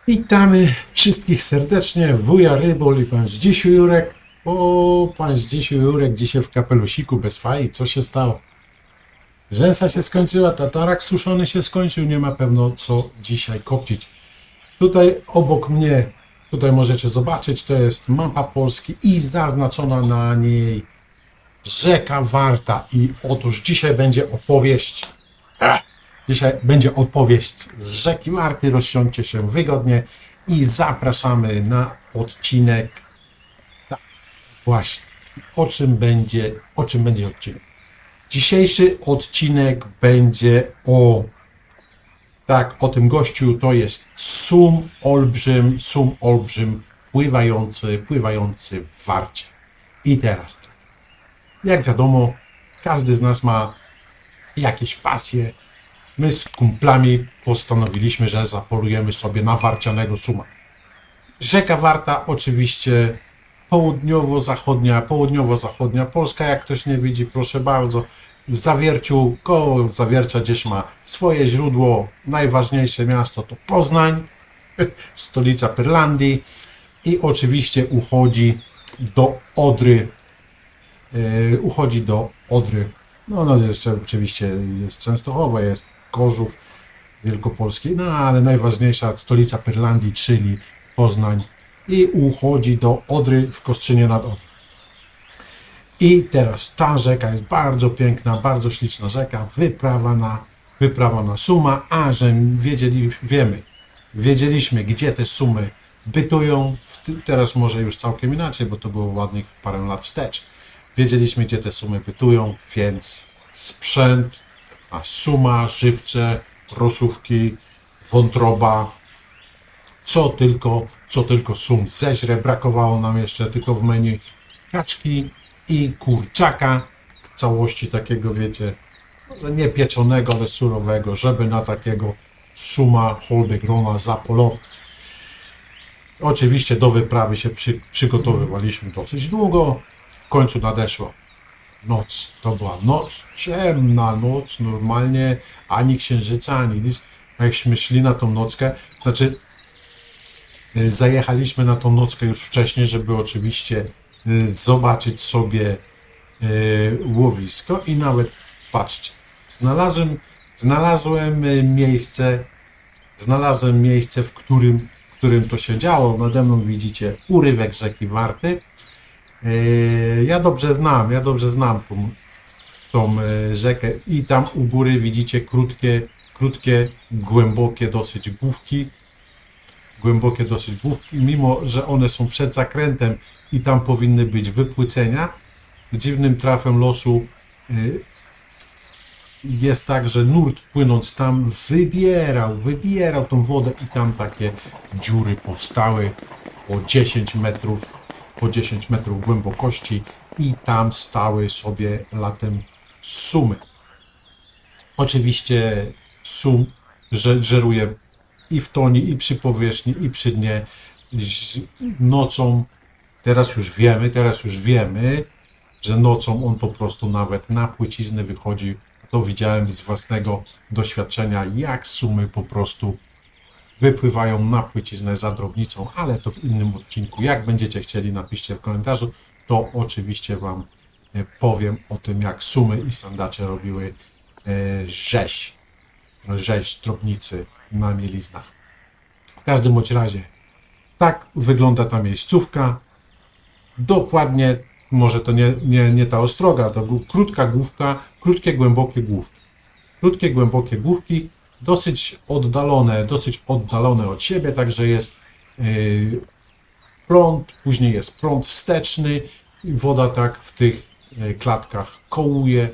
Witamy wszystkich serdecznie, wuja Rybol i pan Zdzisiu Jurek. O, pan Zdzisiu Jurek dzisiaj w kapelusiku bez fai. Co się stało? Rzęsa się skończyła, tatarak suszony się skończył, nie ma pewno co dzisiaj kopcić. Tutaj obok mnie, tutaj możecie zobaczyć, to jest mapa Polski i zaznaczona na niej rzeka Warta. I otóż dzisiaj będzie opowieść. Dzisiaj będzie opowieść z rzeki Warty. Rozsiądźcie się wygodnie i zapraszamy na odcinek. Tak, właśnie. O czym będzie odcinek? Dzisiejszy odcinek będzie o tym gościu. To jest sum olbrzym, pływający w Warcie. I teraz tak. Jak wiadomo, każdy z nas ma jakieś pasje. My z kumplami postanowiliśmy, że zapolujemy sobie na warcianego suma. Rzeka Warta oczywiście południowo-zachodnia Polska, jak ktoś nie widzi, proszę bardzo. W Zawierciu, koło Zawiercia gdzieś ma swoje źródło. Najważniejsze miasto to Poznań, stolica Pyrlandii i oczywiście do Odry. No jeszcze oczywiście jest Częstochowa, jest Gorzów Wielkopolski, no ale najważniejsza stolica Pyrlandii, czyli Poznań, i uchodzi do Odry w Kostrzynie nad Odrą. I teraz ta rzeka jest bardzo piękna, bardzo śliczna rzeka, wyprawa na suma, a że wiedzieliśmy, gdzie te sumy bytują, teraz może już całkiem inaczej, bo to było ładnych parę lat wstecz. Wiedzieliśmy, gdzie te sumy bytują, więc sprzęt, a suma, żywce, rosówki, wątroba, co tylko sum zeźre. Brakowało nam jeszcze tylko w menu kaczki i kurczaka w całości takiego, wiecie, może nie pieczonego, ale surowego, żeby na takiego suma holbegrona zapolować. Oczywiście do wyprawy się przygotowywaliśmy dosyć długo. W końcu nadeszła noc. To była noc, ciemna noc, normalnie ani księżyca, ani nic. Jakśmy szli na tą nockę, zajechaliśmy na tą nockę już wcześniej, żeby oczywiście zobaczyć sobie łowisko i nawet, patrzcie, znalazłem miejsce, w którym to się działo. Nade mną widzicie urywek rzeki Warty. Ja dobrze znam tą rzekę i tam u góry widzicie krótkie, głębokie dosyć główki, mimo że one są przed zakrętem i tam powinny być wypłycenia. Dziwnym trafem losu jest tak, że nurt płynąc tam wybierał tą wodę i tam takie dziury powstały po 10 metrów głębokości i tam stały sobie latem sumy. Oczywiście sum żeruje i w toni, i przy powierzchni, i przy dnie. Nocą, teraz już wiemy, że nocą on po prostu nawet na płyciznę wychodzi. To widziałem z własnego doświadczenia, jak sumy po prostu wypływają na płyciznę za drobnicą, ale to w innym odcinku. Jak będziecie chcieli, napiszcie w komentarzu, to oczywiście Wam powiem o tym, jak sumy i sandacze robiły rzeź drobnicy na mieliznach. W każdym bądź razie tak wygląda ta miejscówka. Dokładnie, może to nie ta ostroga, to krótka główka, krótkie, głębokie główki, dosyć oddalone od siebie, także jest prąd, później jest prąd wsteczny i woda tak w tych klatkach kołuje,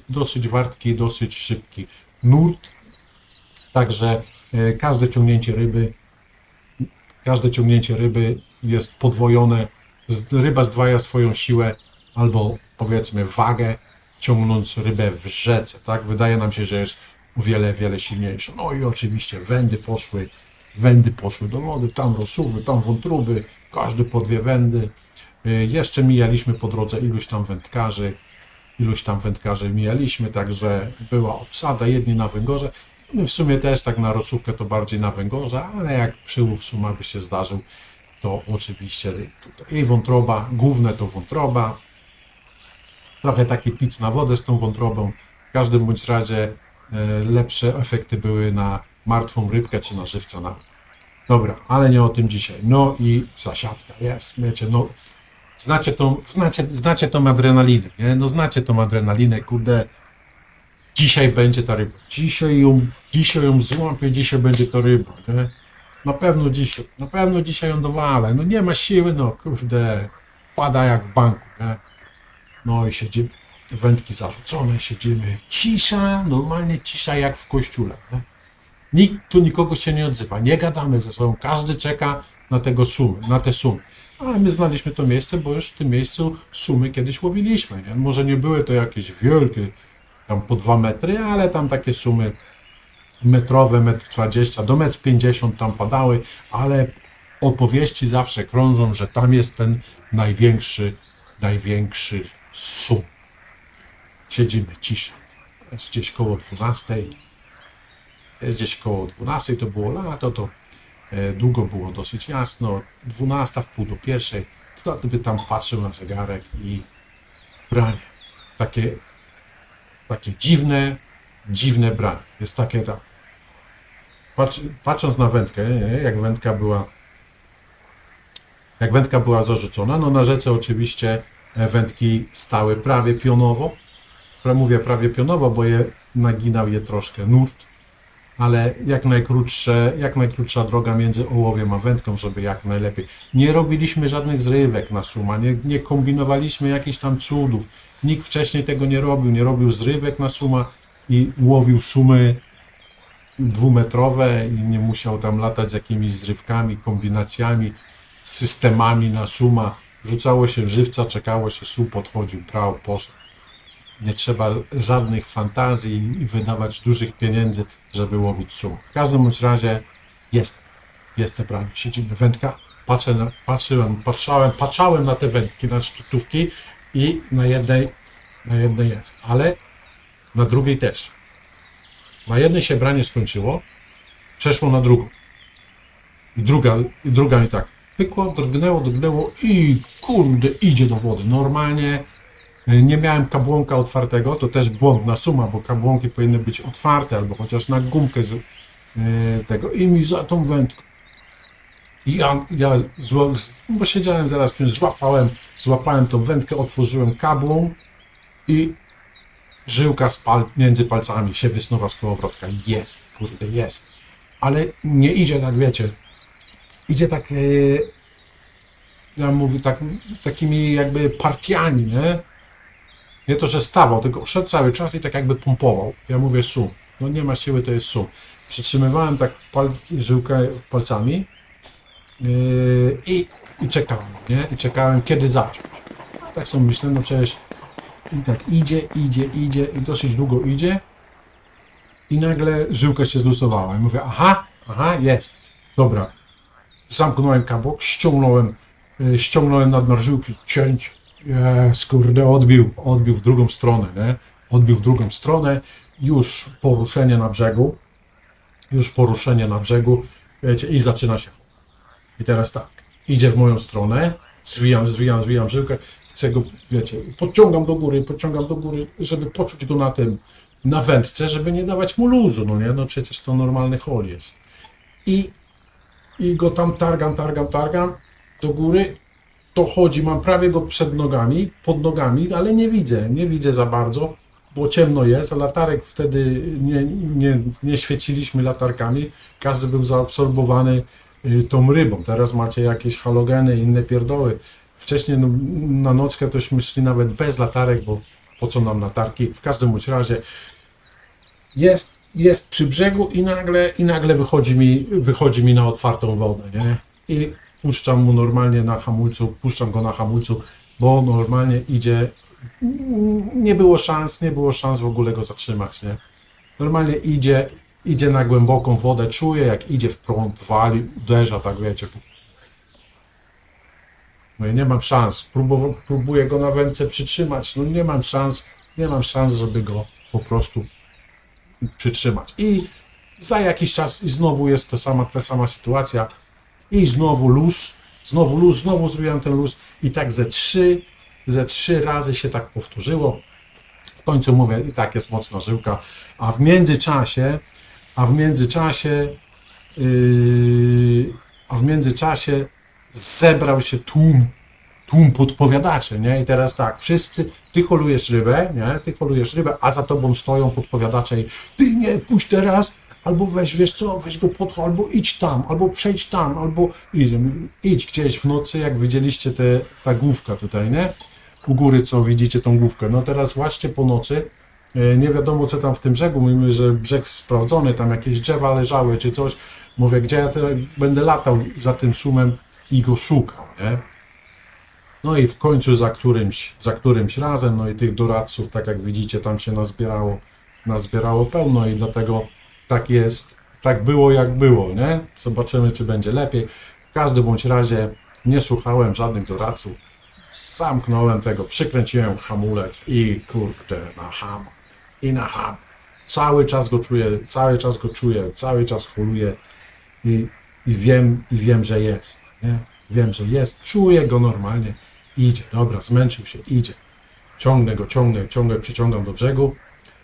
dosyć wartki, dosyć szybki nurt, także każde ciągnięcie ryby jest podwojone, ryba zdwaja swoją siłę albo powiedzmy wagę, ciągnąc rybę w rzece, tak? Wydaje nam się, że jest o wiele silniejsza. No i oczywiście wędy poszły do wody, tam rosuwy, tam wątróby, każdy po 2 wędy. Jeszcze mijaliśmy po drodze iluś tam wędkarzy mijaliśmy, także była obsada, jedni na węgorze. w sumie też tak na rosówkę to bardziej na węgorza, ale jak przyłów suma by się zdarzył, to oczywiście tutaj i wątroba, główne to wątroba, trochę taki pic na wodę z tą wątrobą. W każdym bądź razie lepsze efekty były na martwą rybkę czy na żywca nawet. Dobra, ale nie o tym dzisiaj. No i zasiadka jest, wiecie, no znacie tą adrenalinę, nie? No znacie tą adrenalinę, kurde, dzisiaj będzie ta ryba, dzisiaj ją złapię, dzisiaj będzie to ryba, nie? Na pewno dzisiaj ją dowalę, no nie ma siły, no kurde, pada jak w banku, nie? No i siedzimy, wędki zarzucone, siedzimy, cisza, normalnie cisza jak w kościele, nie? Nikt tu nikogo się nie odzywa, nie gadamy ze sobą, każdy czeka na te sumy. Ale my znaliśmy to miejsce, bo już w tym miejscu sumy kiedyś łowiliśmy, nie? Może nie były to jakieś wielkie, tam po 2 metry, ale tam takie sumy metrowe, 1,20 m, do 1,50 m tam padały, ale opowieści zawsze krążą, że tam jest ten największy sum. Siedzimy, cisza. Jest gdzieś koło 12. Jest gdzieś koło 12, to było lato, to długo było dosyć jasno. 12, wpół do 1. Wtedy by tam patrzył na zegarek i branie. Takie dziwne branie. Jest takie tam. Patrząc na wędkę, nie, jak wędka była zarzucona, no na rzece oczywiście wędki stały prawie pionowo. Mówię prawie pionowo, bo naginał je troszkę nurt, ale jak najkrótsza droga między ołowiem a wędką, żeby jak najlepiej. Nie robiliśmy żadnych zrywek na suma, nie kombinowaliśmy jakichś tam cudów. Nikt wcześniej tego nie robił zrywek na suma i łowił sumy 2-metrowe i nie musiał tam latać z jakimiś zrywkami, kombinacjami, systemami na suma. Rzucało się żywca, czekało się, sum podchodził, brał, poszedł. Nie trzeba żadnych fantazji i wydawać dużych pieniędzy, żeby łowić sum. W każdym bądź razie jest te branie. Siedzimy, wędka, patrzałem na te wędki, na szczytówki i na jednej jest, ale na drugiej też. Na jednej się branie skończyło, przeszło na drugą. I druga i tak pykło, drgnęło i kurde, idzie do wody. Normalnie nie miałem kabłonka otwartego, to też błąd na suma, bo kabłonki powinny być otwarte, albo chociaż na gumkę z tego. I mi za tą wędką. I bo siedziałem zaraz, złapałem tą wędkę, otworzyłem kabłą i żyłka między palcami się wysnuwa z kołowrotka. Jest, kurde, jest. Ale nie idzie tak, wiecie, idzie tak, ja mówię, takimi jakby partiami, nie? Nie to, że stawał, tylko szedł cały czas i tak jakby pompował. Ja mówię sum. No nie ma siły, to jest sum. Przytrzymywałem tak żyłkę palcami i czekałem, nie? I czekałem, kiedy zacząć. A tak sobie myślę, no przecież i tak idzie i dosyć długo idzie i nagle żyłka się zlusowała. I mówię, aha, jest. Dobra. Zamknąłem kabłok, ściągnąłem nadmiar żyłki, cięć. Kurde, odbił w drugą stronę, nie? Odbił w drugą stronę, już poruszenie wiecie, i zaczyna się. I teraz tak, idzie w moją stronę, zwijam żyłkę, chcę go, wiecie, podciągam do góry, żeby poczuć go na wędce, żeby nie dawać mu luzu, no nie, no przecież to normalny hol jest. I go tam targam do góry, to chodzi, mam prawie go pod nogami, ale nie widzę za bardzo, bo ciemno jest, a latarek wtedy nie świeciliśmy latarkami, każdy był zaabsorbowany tą rybą. Teraz macie jakieś halogeny i inne pierdoły. Wcześniej na nockę tośmy szli nawet bez latarek, bo po co nam latarki? W każdym bądź razie jest przy brzegu i nagle wychodzi mi na otwartą wodę, nie? I puszczam mu normalnie puszczam go na hamulcu, bo normalnie idzie, nie było szans w ogóle go zatrzymać, nie? Normalnie idzie na głęboką wodę, czuję jak idzie w prąd, wali, uderza, tak wiecie. No i nie mam szans, próbuję go na wędce przytrzymać, no nie mam szans, żeby go po prostu przytrzymać. I Za jakiś czas i znowu jest ta sama sytuacja i znowu luz, znowu zrobiłem ten luz i tak ze trzy razy się tak powtórzyło. W końcu mówię, i tak jest mocna żyłka, a w międzyczasie zebrał się tłum podpowiadaczy, nie? I teraz tak, wszyscy, ty holujesz rybę, nie? Ty holujesz rybę, a za tobą stoją podpowiadacze i ty nie, puść teraz, albo weź, wiesz co, weź go podchol, albo idź tam, albo przejdź tam, albo idź gdzieś w nocy, jak widzieliście ta główka tutaj, nie? U góry, co widzicie tą główkę. No teraz właśnie po nocy, nie wiadomo co tam w tym brzegu, mówimy, że brzeg sprawdzony, tam jakieś drzewa leżały czy coś. Mówię, gdzie ja teraz będę latał za tym szumem i go szukał, nie? No i w końcu za którymś razem, no i tych doradców, tak jak widzicie, tam się nazbierało pełno i dlatego tak jest, tak było jak było, nie? Zobaczymy, czy będzie lepiej. W każdym bądź razie nie słuchałem żadnych doradców, zamknąłem tego, przykręciłem hamulec i kurde, na ham. Cały czas go czuję, cały czas holuję i wiem, że jest, nie? Wiem, że jest, czuję go normalnie, idzie, dobra, zmęczył się, idzie. Ciągnę, przyciągam do brzegu.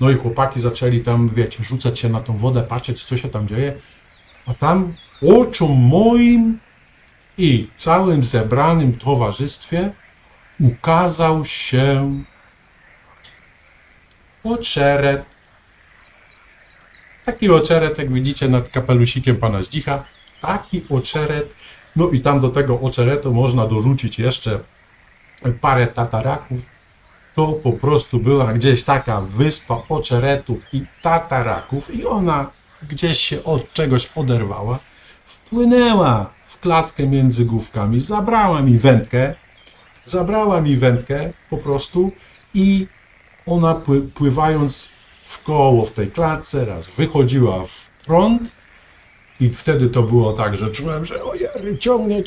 No i chłopaki zaczęli tam, wiecie, rzucać się na tą wodę, patrzeć, co się tam dzieje. A tam oczom moim i całym zebranym towarzystwie ukazał się oczeret. Taki oczeret, jak widzicie nad kapelusikiem pana Zdzicha. Taki oczeret. No i tam do tego oczeretu można dorzucić jeszcze parę tataraków. To po prostu była gdzieś taka wyspa oczeretów i tataraków i ona gdzieś się od czegoś oderwała, wpłynęła w klatkę między główkami, zabrała mi wędkę po prostu i ona pływając w koło w tej klatce raz wychodziła w prąd i wtedy to było tak, że czułem, że ojej, ciągnie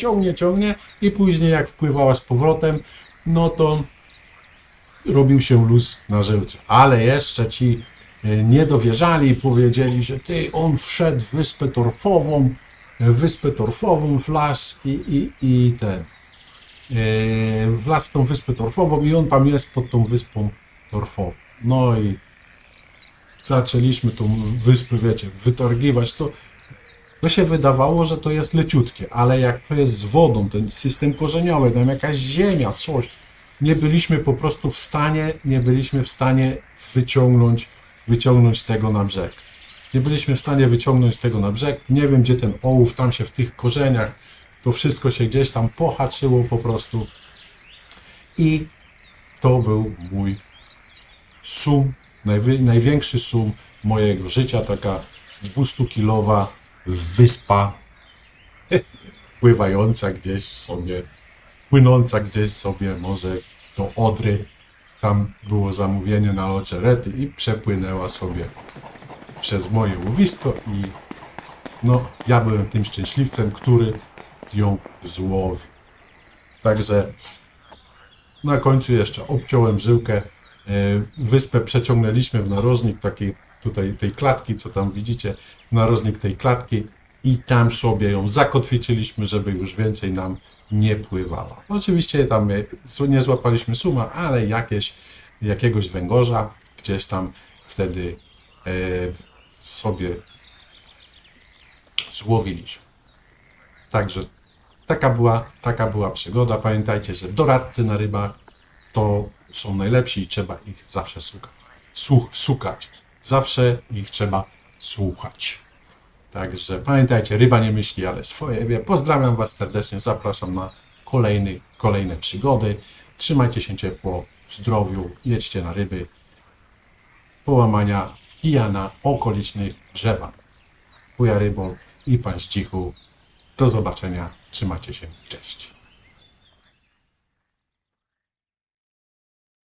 i później jak wpływała z powrotem, no to robił się luz na żyłce. Ale jeszcze ci nie dowierzali i powiedzieli, że on wszedł w wyspę torfową wlazł wlazł w tą wyspę torfową i on tam jest pod tą wyspą torfową. No i zaczęliśmy tą wyspę, wiecie, wytargiwać. To się wydawało, że to jest leciutkie, ale jak to jest z wodą, ten system korzeniowy, tam jakaś ziemia, coś, nie byliśmy po prostu w stanie wyciągnąć tego na brzeg. Nie byliśmy w stanie wyciągnąć tego na brzeg. Nie wiem, gdzie ten ołów, tam się w tych korzeniach, to wszystko się gdzieś tam pohaczyło po prostu. I to był mój sum, największy sum mojego życia, taka 200-kilowa wyspa płynąca gdzieś sobie może do Odry. Tam było zamówienie na oczerety i przepłynęła sobie przez moje łowisko i no, ja byłem tym szczęśliwcem, który ją złowił. Także na końcu jeszcze obciąłem żyłkę. Wyspę przeciągnęliśmy w narożnik takiej tutaj tej klatki, co tam widzicie, narożnik tej klatki i tam sobie ją zakotwiczyliśmy, żeby już więcej nam nie pływała. Oczywiście tam nie złapaliśmy suma, ale jakiegoś węgorza gdzieś tam wtedy sobie złowiliśmy. Także taka była przygoda. Pamiętajcie, że doradcy na rybach to są najlepsi i trzeba ich zawsze słuchać. Zawsze ich trzeba słuchać. Także pamiętajcie, ryba nie myśli, ale swoje wie. Pozdrawiam Was serdecznie, zapraszam na kolejne przygody. Trzymajcie się ciepło, w zdrowiu, jedźcie na ryby. Połamania kija na okolicznych drzewach. Wuja Rybol i Pan Zdzichu. Do zobaczenia, trzymajcie się, cześć.